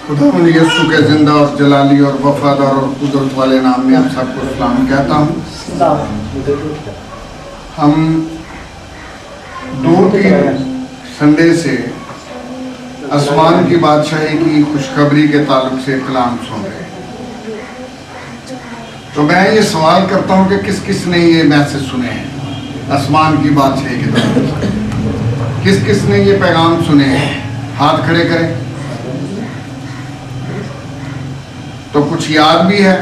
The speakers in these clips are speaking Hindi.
खुदा यीशु के जिंदा और जलाली और वफादार और कुदरत वाले नाम में आप सबको सलाम कहता हूँ। हम 2-3 संडे से आसमान की बादशाही की खुशखबरी के ताल्लुक से कलाम सुन रहे हैं। तो मैं ये सवाल करता हूँ कि किस किस ने ये मैसेज सुने हैं आसमान की बादशाही के ताल्लुक से? किस किस ने ये पैगाम सुने हैं? हाथ खड़े करें। तो कुछ याद भी है।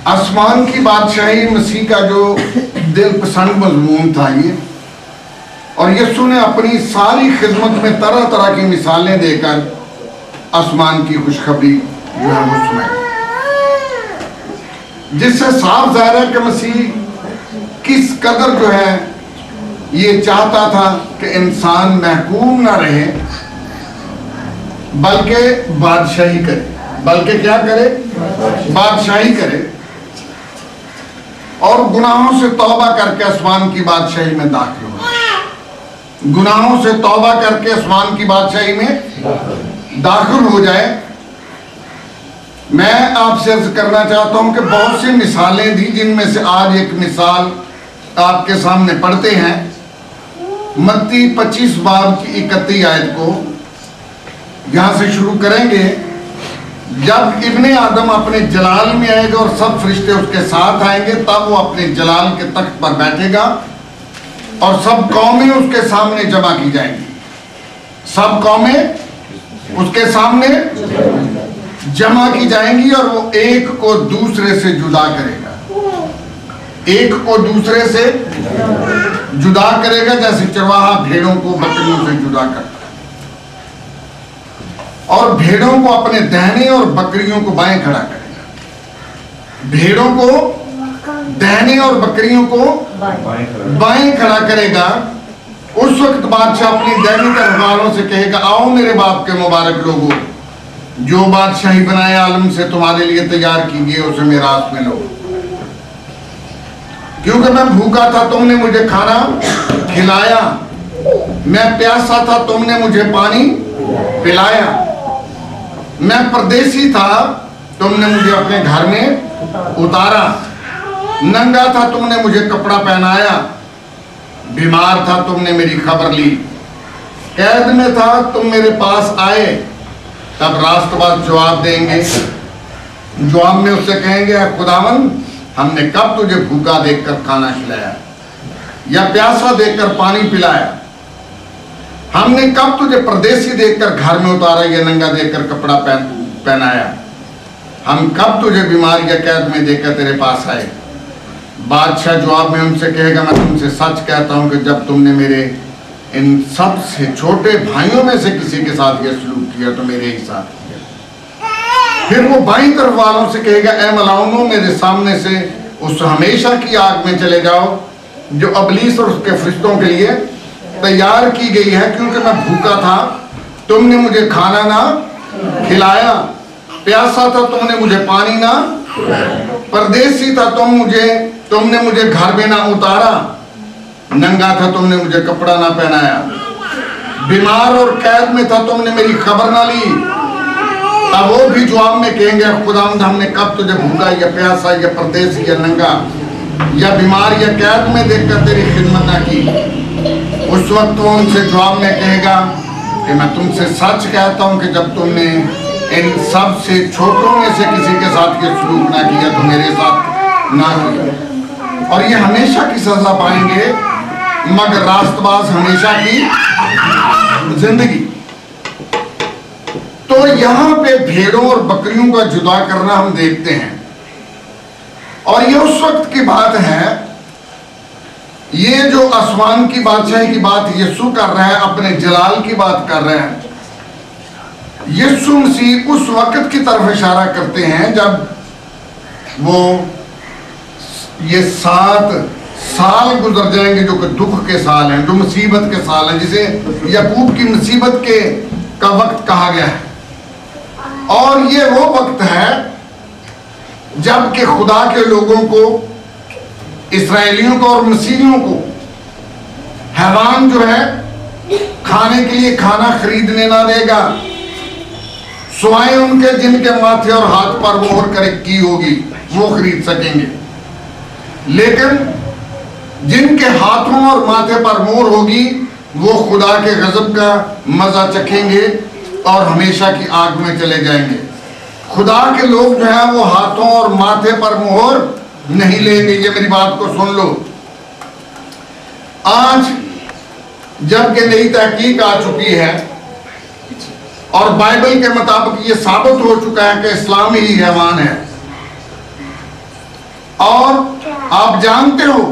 आसमान की बादशाही मसीह का जो दिल पसंद मजमून था ये, और यीशु ने अपनी सारी खिदमत में तरह तरह की मिसालें देकर आसमान की खुशखबरी जो है वो सुनाई, जिससे साफ जाहिर है कि मसीह किस कदर जो है ये चाहता था कि इंसान महकूम ना रहे बल्कि बादशाही करे। बल्कि क्या करे? बादशाही करे। और गुनाहों से तौबा करके आसमान की बादशाही में दाखिल हो। गुनाहों से तौबा करके आसमान की बादशाही में दाखिल हो जाए। मैं आपसे अर्ज करना चाहता हूं कि बहुत सी मिसालें दी, जिनमें से आज एक मिसाल आपके सामने पढ़ते हैं। मत्ती 25 बाब की 31 आयत को यहां से शुरू करेंगे। जब इब्ने आदम अपने जलाल में आएगा और सब फरिश्ते उसके साथ आएंगे, तब वो अपने जलाल के तख्त पर बैठेगा और सब कौमें उसके सामने जमा की जाएंगी। सब कौमें उसके सामने जमा की जाएंगी और वो एक को दूसरे से जुदा करेगा। एक को दूसरे से जुदा करेगा, जैसे चरवाहा भेड़ों को बकरियों से जुदा करता है, और भेड़ों को अपने दाहिने और बकरियों को बाएं खड़ा करेगा। भेड़ों को दाहिने और बकरियों को बाएं खड़ा करेगा। उस वक्त बादशाह अपनी दाहिनी तरफ वालों से कहेगा, आओ मेरे बाप के मुबारक लोगों, जो बादशाही बनाए आलम से तुम्हारे लिए तैयार की गई उसे मीरास में लो। क्योंकि मैं भूखा था, तुमने मुझे खाना खिलाया, मैं प्यासा था, तुमने मुझे पानी पिलाया, मैं परदेसी था, तुमने मुझे अपने घर में उतारा, नंगा था, तुमने मुझे कपड़ा पहनाया, बीमार था, तुमने मेरी खबर ली, कैद में था, तुम मेरे पास आए। तब रास्तबाज जवाब देंगे, जवाब में उससे कहेंगे, खुदावन, हमने कब तुझे भूखा देखकर खाना खिलाया या प्यासा देखकर पानी पिलाया? हमने कब तुझे परदेसी देखकर घर में उतारा या नंगा देखकर कपड़ा पहनाया? हम कब तुझे बीमार या कैद में देखकर तेरे पास आए? बादशाह जवाब में उनसे कहेगा, मैं तुमसे सच कहता हूं कि जब तुमने मेरे इन सबसे छोटे भाइयों में से किसी के साथ यह सलूक किया तो मेरे ही साथ किया। फिर वो बाईं तरफ वालों से कहेगा, ऐ मलाउनो, मेरे सामने से उस हमेशा की आग में चले जाओ जो अबलीस और उसके फरिश्तों के लिए तैयार की गई है। क्योंकि मैं भूखा था, तुमने मुझे खाना ना खिलाया, प्यासा था, तुमने मुझे पानी ना, परदेसी था, तुमने मुझे घर में ना उतारा, नंगा था, तुमने मुझे कपड़ा ना पहनाया, बीमार और कैद में था, तुमने मेरी खबर ना ली। तब वो भी जवाब में कहेंगे, खुदावंद, हमने कब तुझे भूखा या प्यासा या परदेसी या नंगा या बीमार या कैद में देखकर तेरी खिदमत ना की? उस वक्त वो उनसे जवाब में कहेगा कि मैं तुमसे सच कहता हूं कि जब तुमने इन सब से छोटों में से किसी के साथ ये सलूक ना किया तो मेरे साथ ना किया। और ये हमेशा की सजा पाएंगे, मगर रास्तबाज हमेशा की जिंदगी। तो यहां पे भेड़ों और बकरियों का जुदा करना हम देखते हैं, और ये उस वक्त की बात है। ये जो आसमान की बादशाही की बात यीशु कर रहा है, अपने जलाल की बात कर रहे हैं। यीशु मसीह उस वक्त की तरफ इशारा करते हैं जब वो ये 7 साल गुजर जाएंगे जो कि दुख के साल हैं, जो मुसीबत के साल हैं, जिसे याकूब की मुसीबत का वक्त कहा गया है। और ये वो वक्त है जबकि खुदा के लोगों को, इस्राएलियों को और मसीहियों को हैवान जो है खाने के लिए खाना खरीदने ना देगा, सिवाय उनके जिनके माथे और हाथ पर मोहर करे की होगी वो खरीद सकेंगे। लेकिन जिनके हाथों और माथे पर मोहर होगी वो खुदा के गजब का मजा चखेंगे और हमेशा की आग में चले जाएंगे। खुदा के लोग जो है वो हाथों और माथे पर मोहर नहीं लेंगे। ये मेरी बात को सुन लो। आज जबकि नई तहकीक आ चुकी है और बाइबल के मुताबिक ये साबित हो चुका है कि इस्लाम ही हैवान है, और आप जानते हो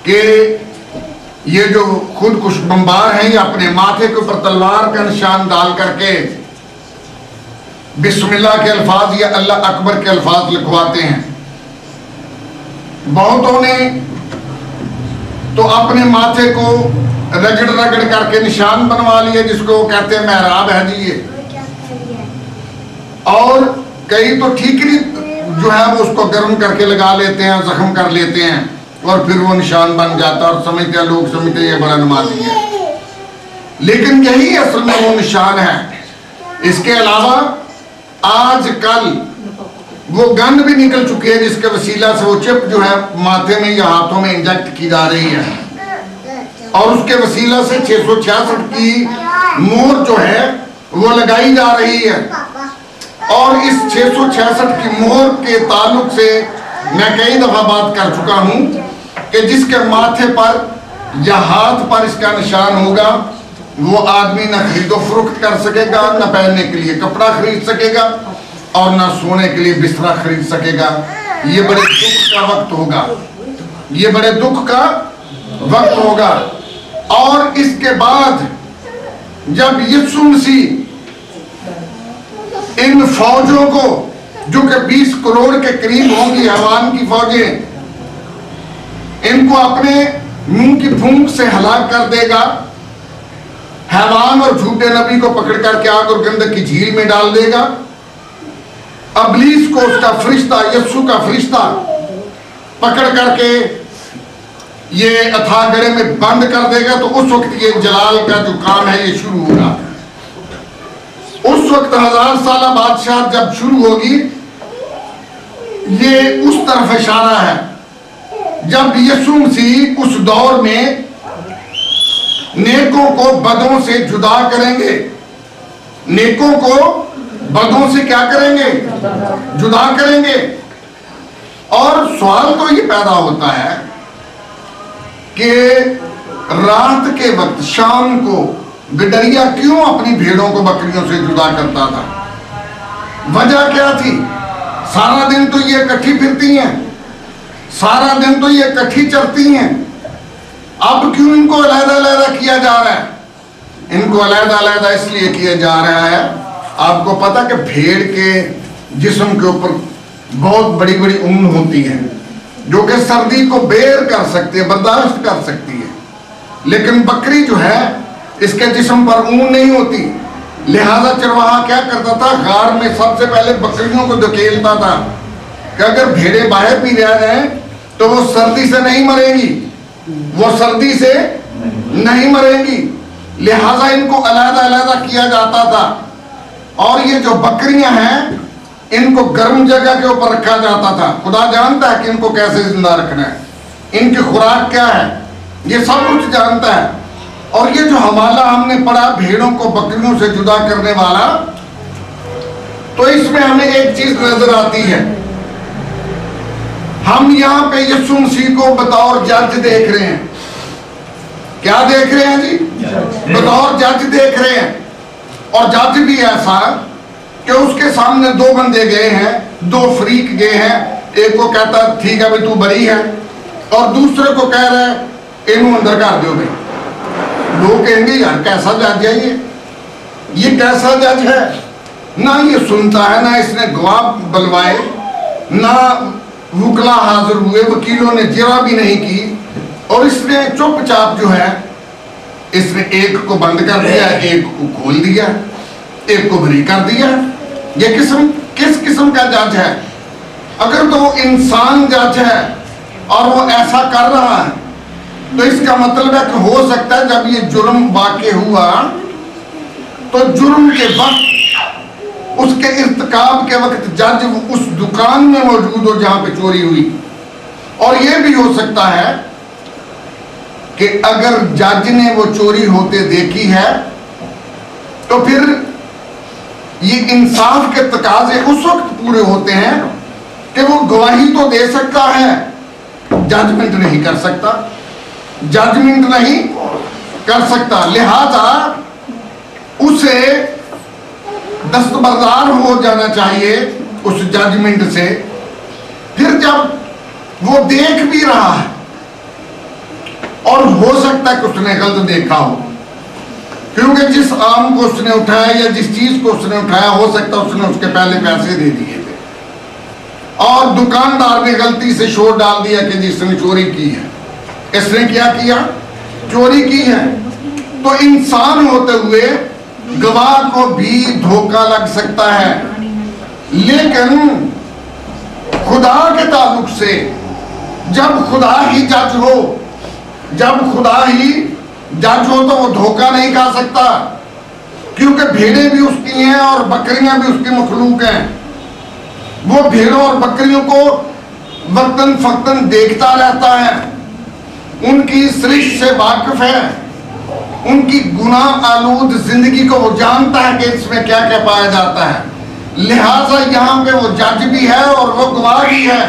कि ये जो खुद कुछ बम्बार हैं ये अपने माथे के ऊपर तलवार का निशान डाल करके बिस्मिल्लाह के अल्फाज या अल्लाह अकबर के अल्फाज लिखवाते हैं। बहुतों ने तो अपने माथे को रगड़ रगड़ करके निशान बनवा लिए, जिसको वो कहते हैं मेहराब है जी ये। और कई तो ठीकरी जो है वो उसको गर्म करके लगा लेते हैं, जख्म कर लेते हैं और फिर वो निशान बन जाता है और समझते हैं, लोग समझते हैं ये बड़ा नमाजी है, लेकिन यही असल में वो निशान है। इसके अलावा आजकल वो गन भी निकल चुकी है जिसके वसीला से वो चिप जो है माथे में या हाथों में इंजेक्ट की जा रही है और उसके वसीला से 666 की मोहर जो है वो लगाई जा रही है। और इस 666 की मोहर के ताल्लुक से मैं कई दफा बात कर चुका हूं कि जिसके माथे पर या हाथ पर इसका निशान होगा वो आदमी न खरीदो फरोख्त कर सकेगा, न पहनने के लिए कपड़ा खरीद सकेगा और न सोने के लिए बिस्तरा खरीद सकेगा। ये बड़े दुख का वक्त होगा, ये बड़े दुख का वक्त होगा। और इसके बाद जब यीशु मसीह इन फौजों को जो कि 20 करोड़ के करीब होंगी हैवान की फौजें, इनको अपने मुंह की फूंक से हलाक कर देगा। हैवान और झूठे नबी को पकड़ करके आग और गंधक की झील में डाल देगा। अबलीस को उसका फरिश्ता, यीशु का फरिश्ता पकड़ करके ये अथाह गड्ढे में बंद कर देगा। तो उस वक्त ये जलाल का जो काम है ये शुरू होगा। उस वक्त 1000 साल बादशाह जब शुरू होगी, ये उस तरफ इशारा है जब यीशु मसीह उस दौर में नेकों को बदों से जुदा करेंगे। नेकों को बदों से क्या करेंगे? जुदा करेंगे। और सवाल तो ये पैदा होता है कि रात के वक्त शाम को गडरिया क्यों अपनी भेड़ों को बकरियों से जुदा करता था? वजह क्या थी? सारा दिन तो ये इकट्ठी फिरती हैं, सारा दिन तो ये इकट्ठी चरती हैं, अब क्यों इनको अलग-अलग किया जा रहा है? इनको अलग-अलग इसलिए किया जा रहा है, आपको पता कि भेड़ के जिस्म के ऊपर बहुत बड़ी बड़ी ऊन होती है जो कि सर्दी को बेर कर सकती है, बर्दाश्त कर सकती है, लेकिन बकरी जो है इसके जिस्म पर ऊन नहीं होती। लिहाजा चरवाहा क्या करता था, गार में सबसे पहले बकरियों को धकेलता था कि अगर भेड़ें बाहर भी रह जाएं तो वो सर्दी से नहीं मरेंगी, वो सर्दी से नहीं मरेंगी। लिहाजा इनको अलग-अलग किया जाता था। और ये जो बकरियां हैं इनको गर्म जगह के ऊपर रखा जाता था। खुदा जानता है कि इनको कैसे जिंदा रखना है, इनकी खुराक क्या है, ये सब कुछ जानता है। और ये जो हवाला हमने पढ़ा भेड़ों को बकरियों से जुदा करने वाला, तो इसमें हमें एक चीज नजर आती है। हम यहाँ पे यीशु मसीह को बतौर जज देख रहे हैं। क्या देख रहे हैं जी? बतौर जज देख रहे हैं। और जज भी ऐसा कि उसके सामने दो बंदे गए हैं, दो फरीक गए हैं। एक को कहता ठीक है भाई तू बरी है, और दूसरे को कह रहा है इन्हों अंदर कर दो भाई। लोग कहेंगे यार कैसा जज है ये कैसा जज है? ना ये सुनता है, ना इसने गवाह बुलवाए, ना वकला हाजिर हुए, वकीलों ने जरा भी नहीं की, और इसने चुपचाप जो है इसने एक को बंद कर दिया, एक को खोल दिया, एक को बरी कर दिया। ये किस किस्म का जज है? अगर तो वो इंसान जज है और वो ऐसा कर रहा है तो इसका मतलब है कि हो सकता है जब ये जुर्म वाक़ हुआ तो जुर्म के वक्त, उसके इर्तिकाब के वक्त जज उस दुकान में मौजूद हो जहां पे चोरी हुई। और यह भी हो सकता है कि अगर जज ने वो चोरी होते देखी है तो फिर ये इंसाफ के तकाजे उस वक्त पूरे होते हैं कि वो गवाही तो दे सकता है, जजमेंट नहीं कर सकता, जजमेंट नहीं कर सकता। लिहाजा उसे दस्तबरदार हो जाना चाहिए उस जजमेंट से। फिर जब वो देख भी रहा है और हो सकता है कि उसने गलत देखा हो, क्योंकि जिस आम को उसने उठाया या जिस चीज को उसने उठाया हो सकता है उसने उसके पहले पैसे दे दिए थे और दुकानदार ने गलती से शोर डाल दिया कि जिसने चोरी की है, इसने क्या किया, चोरी की है। तो इंसान होते हुए गवाह को भी धोखा लग सकता है, लेकिन खुदा के ताल्लुक से जब खुदा ही जज हो, जब खुदा ही जज हो तो वो धोखा नहीं खा सकता, क्योंकि भेड़ें भी उसकी हैं और बकरियां भी उसकी मखलूक हैं। वो भेड़ों और बकरियों को वक्तन फक्तन देखता रहता है, उनकी सृष्टि से वाकिफ है, उनकी गुनाह आलूद जिंदगी को वो जानता है कि इसमें क्या क्या पाया जाता है। लिहाजा यहाँ पे वो जज भी है और वो गवाह भी है।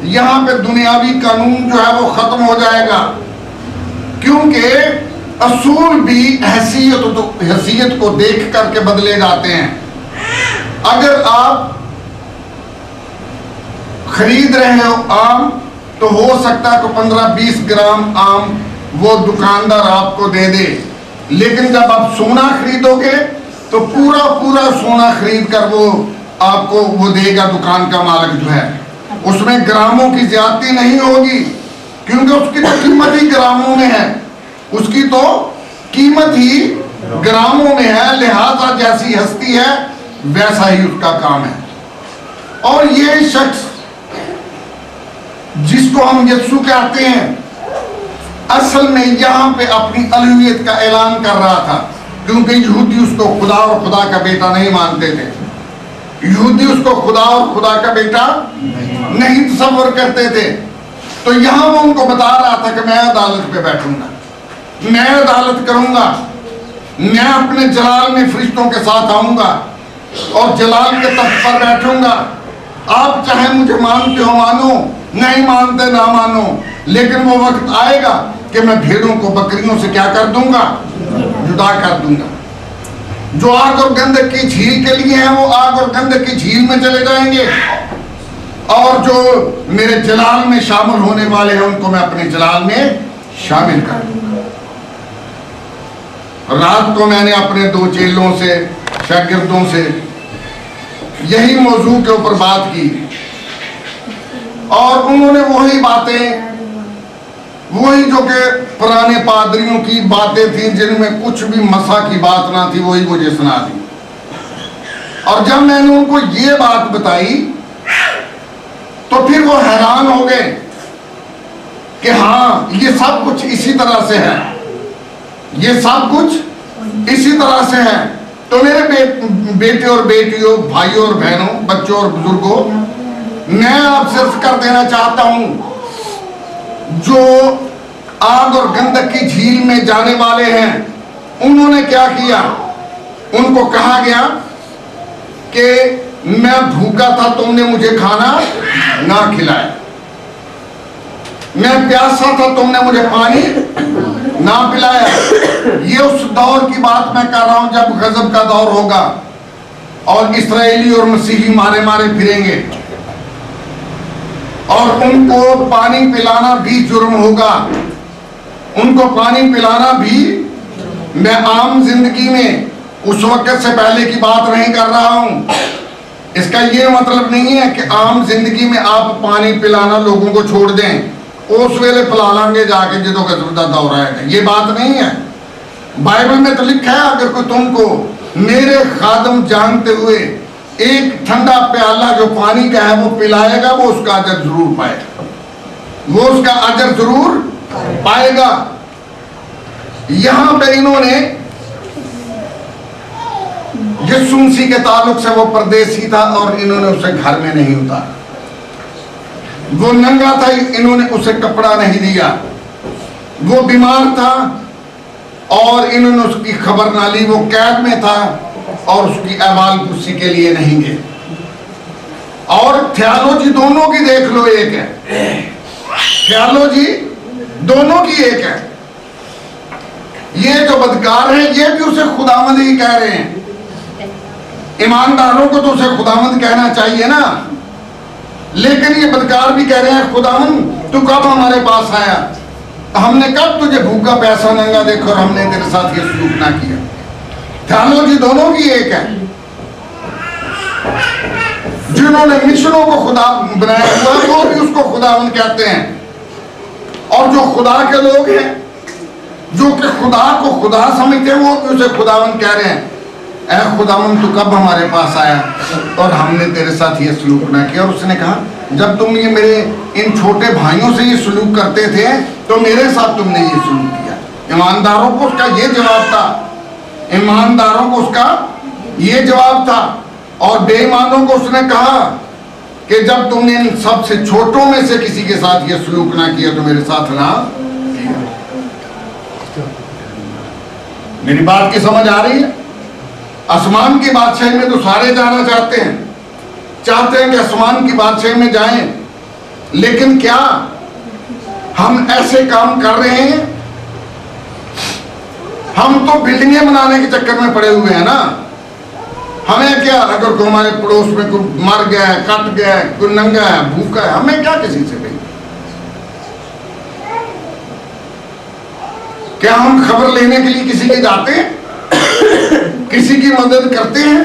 यहाँ पे दुनियावी कानून जो है वो खत्म हो जाएगा, क्योंकि असूल भी हैसियत को देख करके बदले जाते हैं। अगर आप खरीद रहे हो आम तो हो सकता है कि 15-20 ग्राम आम वो दुकानदार आपको दे दे, लेकिन जब आप सोना खरीदोगे तो पूरा पूरा सोना खरीद कर वो आपको वो देगा दुकान का मालिक जो है। उसमें ग्रामों की ज्यादती नहीं होगी, क्योंकि उसकी तो कीमत ही ग्रामों में है, उसकी तो कीमत ही ग्रामों में है। लिहाजा जैसी हस्ती है वैसा ही उसका काम है। और ये शख्स जिसको हम यीशु कहते हैं, असल में यहाँ पे अपनी अलूहियत का ऐलान कर रहा था, क्योंकि यहूदी उसको खुदा और खुदा का बेटा नहीं मानते थे। यहूदी उसको खुदा और खुदा का बेटा नहीं तस्वर करते थे। तो यहाँ वो उनको बता रहा था कि मैं अदालत पे बैठूंगा, मैं अदालत करूंगा, मैं अपने जलाल में फरिश्तों के साथ आऊंगा और जलाल के तख्त पर बैठूंगा। आप चाहे मुझे मानते हो मानो, नहीं मानते ना मानो, लेकिन वो वक्त आएगा कि मैं भेड़ों को बकरियों से क्या कर दूंगा, जुदा कर दूंगा। जो आग और गंधक की झील के लिए हैं वो आग और गंधक की झील में चले जाएंगे, और जो मेरे जलाल में शामिल होने वाले हैं उनको मैं अपने जलाल में शामिल कर दूंगा। रात को मैंने अपने 2 चेलों से, शागिर्दों से यही मौजू के ऊपर बात की, और उन्होंने वही बातें, वही जो कि पुराने पादरियों की बातें थी जिनमें कुछ भी मसा की बात ना थी, वही मुझे सुना दी। और जब मैंने उनको ये बात बताई तो फिर वो हैरान हो गए कि हाँ ये सब कुछ इसी तरह से है, ये सब कुछ इसी तरह से है। तो मेरे बेटे और बेटियों, भाइयों और बहनों, बच्चों और बुजुर्गों, मैं आपसे अर्ज कर देना चाहता हूं, जो आग और गंधक की झील में जाने वाले हैं उन्होंने क्या किया, उनको कहा गया कि मैं भूखा था, तुमने मुझे खाना ना खिलाया, मैं प्यासा था, तुमने मुझे पानी ना पिलाया। ये उस दौर की बात मैं कर रहा हूं जब गजब का दौर होगा और इस्राएली और मसीही मारे मारे फिरेंगे, और उनको पानी पिलाना भी जुर्म होगा, उनको पानी पिलाना भी। मैं आम जिंदगी में उस वक्त से पहले की बात नहीं कर रहा हूं। इसका ये मतलब नहीं है कि आम जिंदगी में आप पानी पिलाना लोगों को छोड़ दें, उस वेले पिला लांगे जाके जो गजब का दौर आएगा, ये बात नहीं है। बाइबल में तो लिखा है, अगर कोई तुमको मेरे खादम जानते हुए एक ठंडा प्याला जो पानी का है वो पिलाएगा, वो उसका अजर जरूर पाएगा, वो उसका अजर जरूर पाएगा। यहां पे इन्होंने यीशु मसीह के ताल्लुक से वो परदेसी था और इन्होंने उसे घर में नहीं उतारा। वो नंगा था, इन्होंने उसे कपड़ा नहीं दिया। वो बीमार था और इन्होंने उसकी खबर ना ली। वो कैद में था और उसकी अहवाल पुरसी के लिए नहीं गए। और थियोलॉजी दोनों की देख लो एक है, थियोलॉजी दोनों की एक है। ये जो बदकार है ये भी उसे खुदावंद ही कह रहे हैं। ईमानदारों को तो उसे खुदावंद कहना चाहिए ना, लेकिन ये बदकार भी कह रहे हैं खुदावंद तू कब हमारे पास आया, हमने कब तुझे भूखा प्यासा नंगा देखो और हमने तेरे साथ ये सलूक ना किया। थियोलॉजी दोनों की एक है। जिन्होंने मिशनों को खुदा बनाया हुआ वो भी उसको खुदावंद कहते हैं, और जो खुदा के लोग हैं जो कि खुदा को खुदा समझते हैं वो भी उसे खुदावंद कह रहे हैं। ऐ खुदावंद तू कब हमारे पास आया और हमने तेरे साथ ये सलूक ना किया। और उसने कहा जब तुम ये मेरे इन छोटे भाइयों से ये सलूक करते थे तो मेरे साथ तुमने ये सलूक किया। ईमानदारों को उसका ये जवाब था, ईमानदारों को उसका ये जवाब था। और बेईमानों को उसने कहा कि जब तुमने इन सबसे छोटों में से किसी के साथ ये सलूक ना किया तो मेरे साथ ना किया। मेरी बात की समझ आ रही है? आसमान की बादशाही में तो सारे जाना चाहते हैं कि आसमान की बादशाही में जाएं, लेकिन क्या हम ऐसे काम कर रहे हैं? हम तो बिल्डिंगें बनाने के चक्कर में पड़े हुए हैं ना। हमें क्या, अगर कोई हमारे पड़ोस में कोई मर गया है, कट गया है, कोई नंगा है, भूखा है, हमें क्या किसी से कहीं? क्या हम खबर लेने के लिए किसी के जाते हैं, किसी की मदद करते हैं?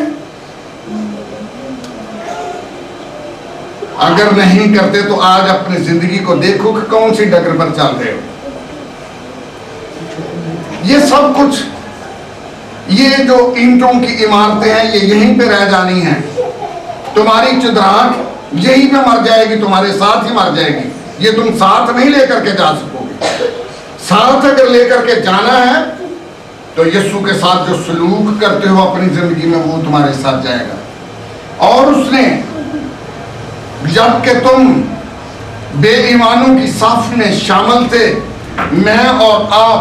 अगर नहीं करते तो आज अपनी जिंदगी को देखो कि कौन सी डगर पर चल रहे हो। ये सब कुछ, ये जो ईंटों की इमारतें हैं ये यहीं पे रह जानी है। तुम्हारी चिदराहट यहीं पे मर जाएगी, तुम्हारे साथ ही मर जाएगी। ये तुम साथ नहीं लेकर के जा सकोगे। साथ अगर लेकर के जाना है तो यीशु के साथ जो सलूक करते हो अपनी जिंदगी में वो तुम्हारे साथ जाएगा। और उसने जबकि तुम बेईमानों की साफ में शामिल थे, मैं और आप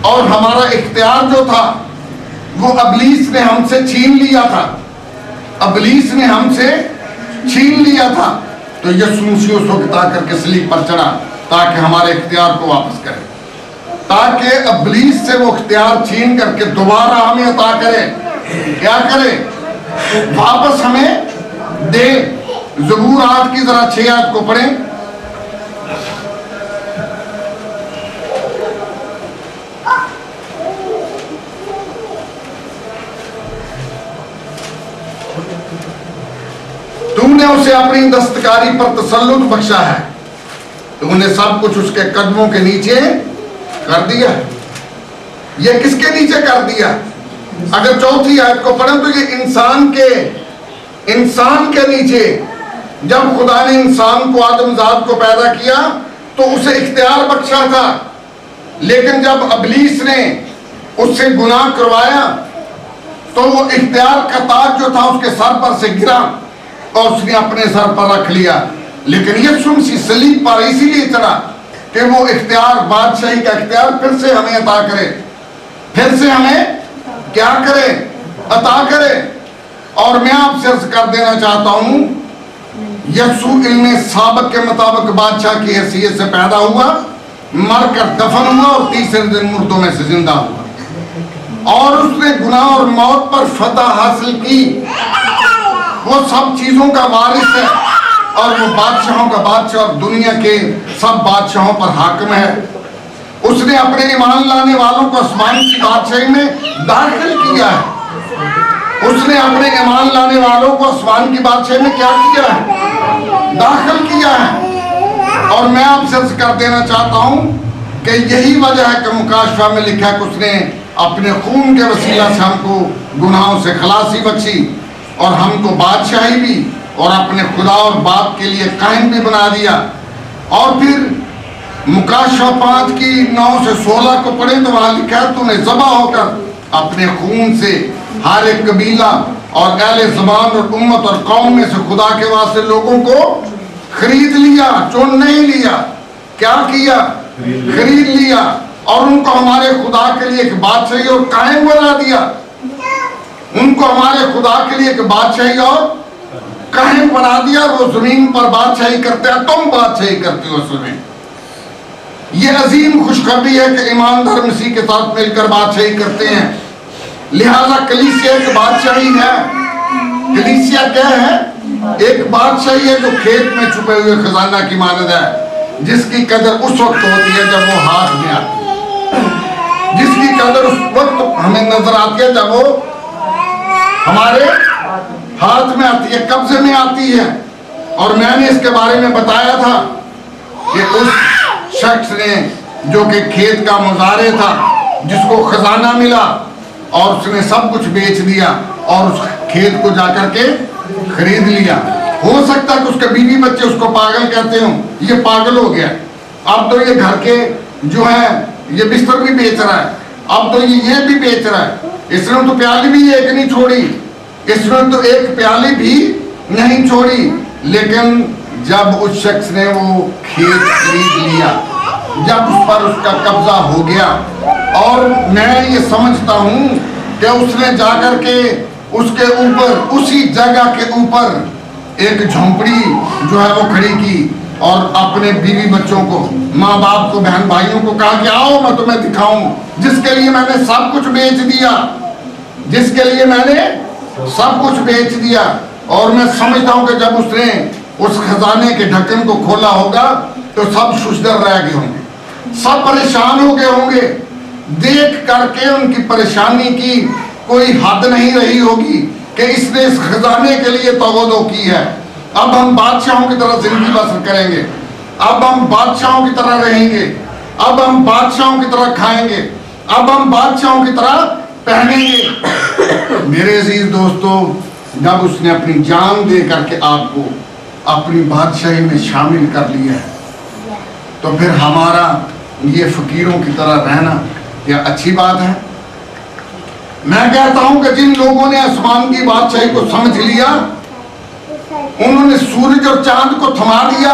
और हमारा इख्तियार जो था वो अबलीस ने हमसे छीन लिया था। अबलीस ने हमसे छीन लिया था तो यीशु मसीह उसको गिरा करके सलीब पर चढ़ा ताकि हमारे इख्तियार को वापस करे, ताकि अबलीस से वो इख्तियार छीन करके दोबारा हमें अता करे। क्या करे? वापस हमें दे। ज़बूर 8 की जरा 6 आयत को पढ़ें। तुमने उसे अपनी दस्तकारी पर तसल्लुत बख्शा है, तुमने सब कुछ उसके कदमों के नीचे कर दिया। ये किसके नीचे कर दिया? अगर 4थी आयत को पढ़ें तो ये इंसान के नीचे। जब खुदा ने इंसान को आदमजात को पैदा किया तो उसे इख्तियार बख्शा था, लेकिन जब अबलीस ने उससे गुनाह करवाया तो वो इख्तियार का ताज जो था उसके सर पर से गिरा और उसने अपने सर पर रख लिया। लेकिन यीशु मसीह सलीब पर इसीलिए चढ़ा कि वो इख्तियार, बादशाही का इख्तियार फिर से हमें अता करे, फिर से हमें क्या करे? अता करे। और मैं आपसे अर्ज कर देना चाहता हूं, यीशु इल्मे साबक के मुताबिक बादशाह की हैसियत से पैदा हुआ, मरकर दफन हुआ और तीसरे दिन मुर्दों में से जिंदा हुआ, और उसने गुनाह और मौत पर फतह हासिल की। वो सब चीजों का वारिस है और वो बादशाहों का बादशाह और दुनिया के सब बादशाहों पर हाकिम है। उसने अपने ईमान लाने वालों को आसमान की बादशाही में दाखिल किया है। उसने अपने ईमान लाने वालों को आसमान की बादशाही में क्या किया है? दाखिल किया है। और मैं आपसे अर्ज कर देना चाहता हूं कि यही वजह है कि मुकाशफा में लिखा है कि उसने अपने खून के वसीला से हमको गुनाहों से खलासी बख्शी और हमको बादशाही भी और अपने खुदा और बाप के लिए कायम भी बना दिया। और फिर मुकाशा 5 की 9 से 16 को पढ़े तो वहां लिखा है, तूने ज़बा होकर अपने खून से हर एक कबीला और अहले ज़बान और उम्मत और कौम में से खुदा के वास्ते लोगों को खरीद लिया, चुन नहीं लिया। क्या किया? खरीद लिया और उनको हमारे खुदा के लिए एक बादशाही और कायम बना दिया। उनको हमारे खुदा के लिए एक बादशाही और कायम बना दिया। वो जमीन पर बादशाही करते हैं, तुम बादशाही करते हो उसमें। ये अजीम खुशखबरी है कि ईमानदार मसीह के साथ मिलकर बादशाही करते हैं। लिहाजा कलीसिया एक बादशाही है। कलीसिया क्या है? एक बादशाही है जो खेत में छुपे हुए खजाना की मानद है, जिसकी कदर उस वक्त होती है जब वो हाथ में आती है, जिसकी कदर उस वक्त हमें नजर आती है जब वो हमारे हाथ में आती है, कब्जे में आती है। और मैंने इसके बारे में बताया था कि उस शख्स ने जो कि खेत का मुजारे था, जिसको खजाना मिला और उसने सब कुछ बेच दिया और उस खेत को जाकर के खरीद लिया। हो सकता है कि उसके बीवी बच्चे उसको पागल कहते हो, ये पागल हो गया, अब तो ये घर के जो है ये बिस्तर भी बेच रहा है, अब तो ये भी बेच रहा है। इसने तो प्याली भी एक नहीं छोड़ी, इसने तो एक प्याली भी नहीं छोड़ी। लेकिन जब उस शख्स ने वो खेत खरीद लिया, जब उस पर उसका कब्जा हो गया, और मैं ये समझता हूँ कि उसने जाकर के उसके ऊपर, उसी जगह के ऊपर एक झोंपड़ी जो है वो खड़ी की और अपने बीवी बच्चों को, माँ बाप को, बहन भाइयों को कहा कि आओ मैं तुम्हें दिखाऊं जिसके लिए मैंने सब कुछ बेच दिया, जिसके लिए मैंने सब कुछ बेच दिया। और मैं समझता हूं कि जब उसने उस खजाने के ढक्कन को खोला होगा तो सब शुशदर रह गए होंगे, सब परेशान हो गए होंगे। देख करके उनकी परेशानी की कोई हद नहीं रही होगी कि इसने इस खजाने के लिए तवज्जो की है। अब हम बादशाहों की तरह जिंदगी बसर करेंगे, अब हम बादशाहों की तरह रहेंगे, अब हम बादशाहों की तरह खाएंगे, अब हम बादशाहों की तरह पहनेंगे। मेरे अजीज दोस्तों, जब उसने अपनी जान दे करके आपको अपनी बादशाही में शामिल कर लिया है, तो फिर हमारा ये फकीरों की तरह रहना क्या अच्छी बात है? मैं कहता हूं कि जिन लोगों ने आसमान की बादशाही को समझ लिया, उन्होंने सूरज और चांद को थमा दिया।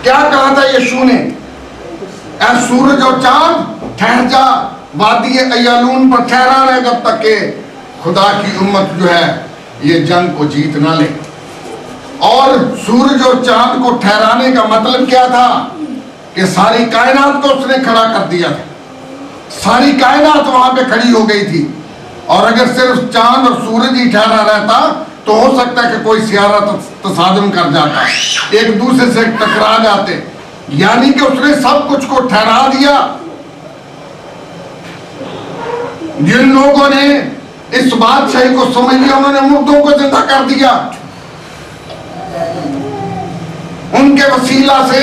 क्या कहा था यीशु ने? ऐ सूरज और चांद ठहर जा, वादी अय्यालून पर ठहरा रहे जब तक के खुदा की उम्मत जो है ये जंग को जीत ना ले। और सूरज और चांद को ठहराने का मतलब क्या था? कि सारी कायनात को उसने खड़ा कर दिया था, सारी कायनात वहां पे खड़ी हो गई थी। और अगर सिर्फ चांद और सूरज ही ठहरा रहता तो हो सकता है कि कोई सियारा तसादम कर जाता, एक दूसरे से टकरा जाते। यानी कि उसने सब कुछ को ठहरा दिया। जिन लोगों ने इस बादशाही को समझ लिया, उन्होंने मुर्दों को जिंदा कर दिया। उनके वसीला से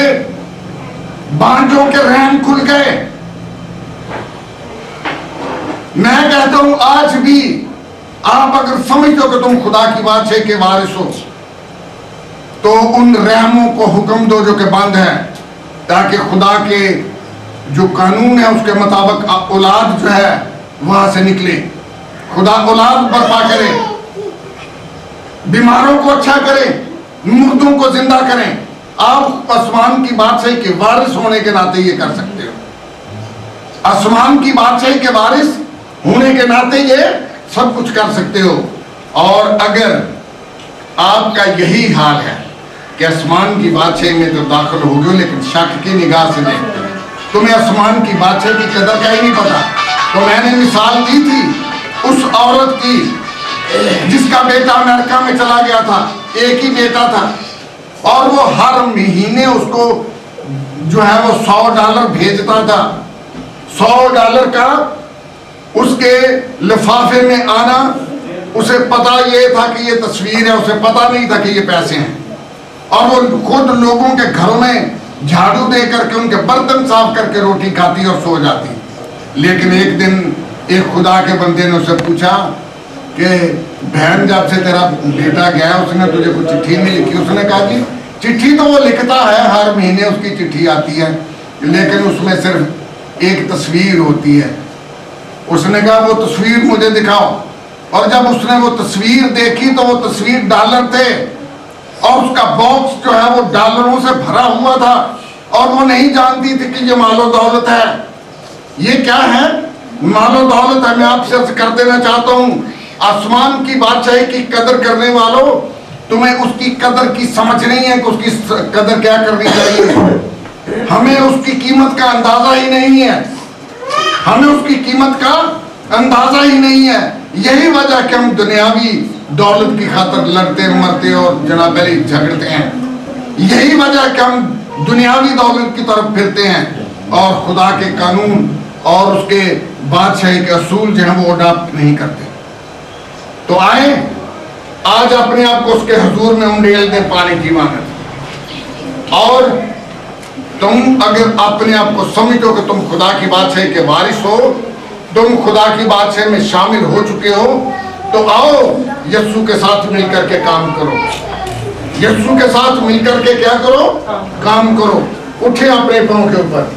बांझों के रहम खुल गए। मैं कहता हूं आज भी आप अगर समझते हो कि तुम खुदा की बादशाही के वारिस हो, तो उन रहमों को हुक्म दो जो कि बंद है, ताकि खुदा के जो कानून है उसके मुताबिक औलाद जो है वहां से निकले। खुदा औलाद बर्पा करे, बीमारों को अच्छा करे, मुर्दों को जिंदा करें। आप आसमान की बादशाही के वारिस होने के नाते ये कर सकते हो। आसमान की बादशाही के वारिस होने के नाते ये सब कुछ कर सकते हो। और अगर आपका यही हाल है कि आसमान की बादशाही में तो दाखिल हो गए लेकिन शक की निगाह से देखते हो, तुम्हें आसमान की बादशाही की कदर का ही नहीं पता। तो मैंने मिसाल दी थी उस औरत की जिसका बेटा अमेरिका में चला गया था, एक ही बेटा था, और वो हर महीने उसको जो है वो $100 भेजता था। $100 का उसके लिफाफे में आना, उसे पता ये था कि ये तस्वीर है, उसे पता नहीं था कि ये पैसे हैं। और वो खुद लोगों के घरों में झाड़ू दे करके उनके बर्तन साफ करके रोटी खाती और सो जाती। लेकिन एक दिन एक खुदा के बंदे ने उससे पूछा कि बहन जब से तेरा बेटा गया उसने तुझे कुछ चिट्ठी नहीं लिखी? उसने कहा कि चिट्ठी तो वो लिखता है, हर महीने उसकी चिट्ठी आती है, लेकिन उसमें सिर्फ एक तस्वीर होती है। उसने कहा वो तस्वीर मुझे दिखाओ, और जब उसने वो तस्वीर देखी तो वो तस्वीर डॉलर थे, और उसका बॉक्स जो है वो डॉलरों से भरा हुआ था, और वो नहीं जानती थी कि ये मालो दौलत है। ये क्या है? मालो दौलत है। मैं आपसे अर्ज कर देना चाहता हूँ, आसमान की बादशाही की कदर करने वालों, तुम्हें उसकी कदर की समझ नहीं है कि उसकी कदर क्या करनी चाहिए। हमें उसकी कीमत का अंदाजा ही नहीं है, हमें उसकी कीमत का अंदाजा ही नहीं है। यही वजह कि हम दुनियावी दौलत की खातिर लड़ते मरते और जनाब अली झगड़ते हैं। यही वजह कि हम दुनियावी दौलत की तरफ फिरते हैं और खुदा के कानून और उसके बादशाही के असूल जो है वो अडॉप्ट नहीं करते। तो आए आज अपने आप को उसके हुजूर में उंडेल दे पाने की मानत। और तुम अगर अपने आप को समझो कि तुम खुदा की बादशाही के वारिस हो, तुम खुदा की बादशाही में शामिल हो चुके हो, तो आओ यीशु के साथ मिलकर के काम करो। यीशु के साथ मिलकर के क्या करो? काम करो। उठे अपने पांव के ऊपर।